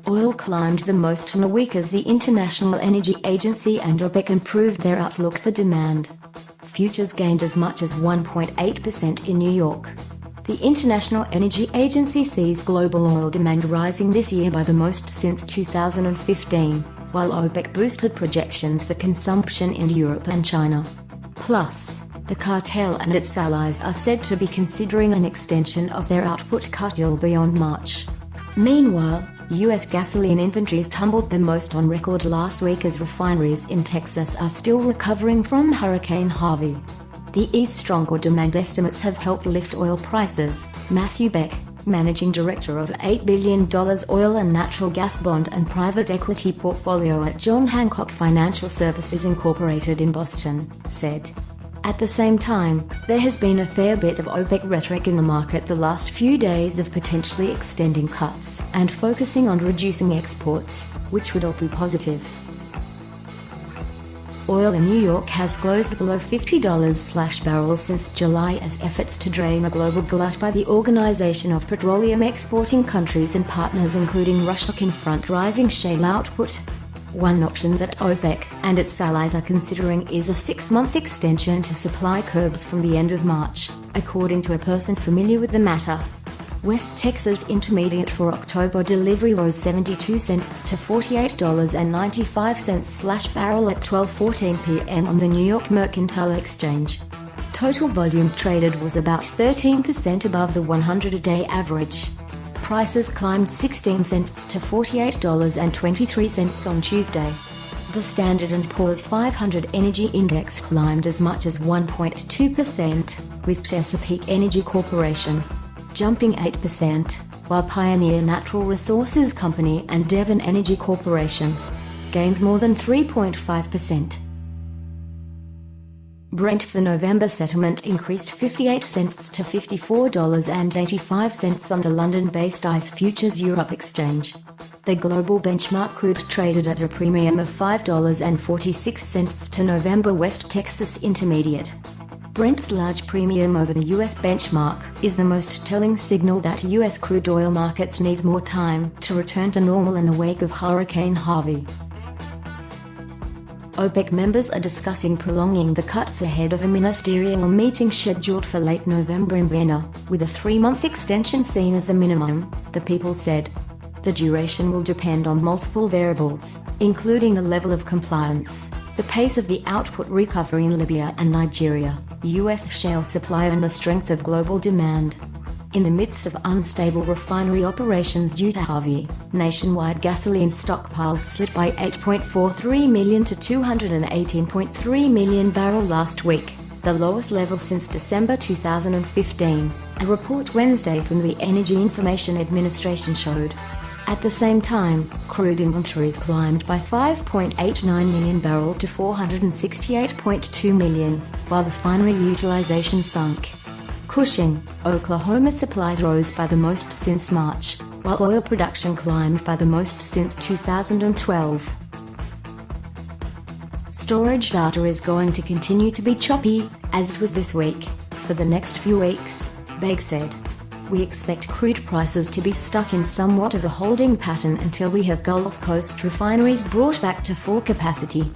Oil climbed the most in a week as the International Energy Agency and OPEC improved their outlook for demand. Futures gained as much as 1.8% in New York. The International Energy Agency sees global oil demand rising this year by the most since 2015, while OPEC boosted projections for consumption in Europe and China. Plus, the cartel and its allies are said to be considering an extension of their output cut beyond March. Meanwhile, U.S. gasoline inventories tumbled the most on record last week as refineries in Texas are still recovering from Hurricane Harvey. The eas's stronger demand estimates have helped lift oil prices. Matthew Beck, managing director of $8 billion oil and natural gas bond and private equity portfolio at John Hancock Financial Services Incorporated in Boston, said. At the same time, there has been a fair bit of OPEC rhetoric in the market the last few days of potentially extending cuts and focusing on reducing exports, which would all be positive. Oil in New York has closed below $50/barrel since July as efforts to drain a global glut by the Organization of Petroleum Exporting Countries and partners including Russia confront rising shale output. One option that OPEC and its allies are considering is a 6-month extension to supply curbs from the end of March, according to a person familiar with the matter. West Texas Intermediate for October delivery rose 72 cents to $48.95/barrel at 12:14 p.m. on the New York Mercantile Exchange. Total volume traded was about 13% above the 100-a-day average. Prices climbed 16 cents to $48.23 on Tuesday. The Standard & Poor's 500 Energy Index climbed as much as 1.2%, with Chesapeake Energy Corporation jumping 8%, while Pioneer Natural Resources Company and Devon Energy Corporation gained more than 3.5%. Brent for November settlement increased 58 cents to $54.85 on the London-based ICE Futures Europe exchange. The global benchmark crude traded at a premium of $5.46 to November West Texas Intermediate. Brent's large premium over the U.S. benchmark is the most telling signal that U.S. crude oil markets need more time to return to normal in the wake of Hurricane Harvey. OPEC members are discussing prolonging the cuts ahead of a ministerial meeting scheduled for late November in Vienna, with a 3-month extension seen as the minimum, the people said. The duration will depend on multiple variables, including the level of compliance, the pace of the output recovery in Libya and Nigeria, U.S. shale supply and the strength of global demand. In the midst of unstable refinery operations due to Harvey, nationwide gasoline stockpiles slipped by 8.43 million to 218.3 million barrels last week, the lowest level since December 2015, a report Wednesday from the Energy Information Administration showed. At the same time, crude inventories climbed by 5.89 million barrels to 468.2 million, while refinery utilization sunk. Cushing, Oklahoma supplies rose by the most since March, while oil production climbed by the most since 2012. Storage data is going to continue to be choppy, as it was this week, for the next few weeks, Begg said. We expect crude prices to be stuck in somewhat of a holding pattern until we have Gulf Coast refineries brought back to full capacity.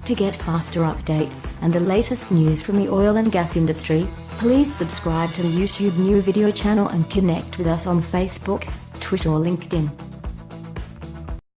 To get faster updates and the latest news from the oil and gas industry, please subscribe to the YouTube new video channel and connect with us on Facebook, Twitter or LinkedIn.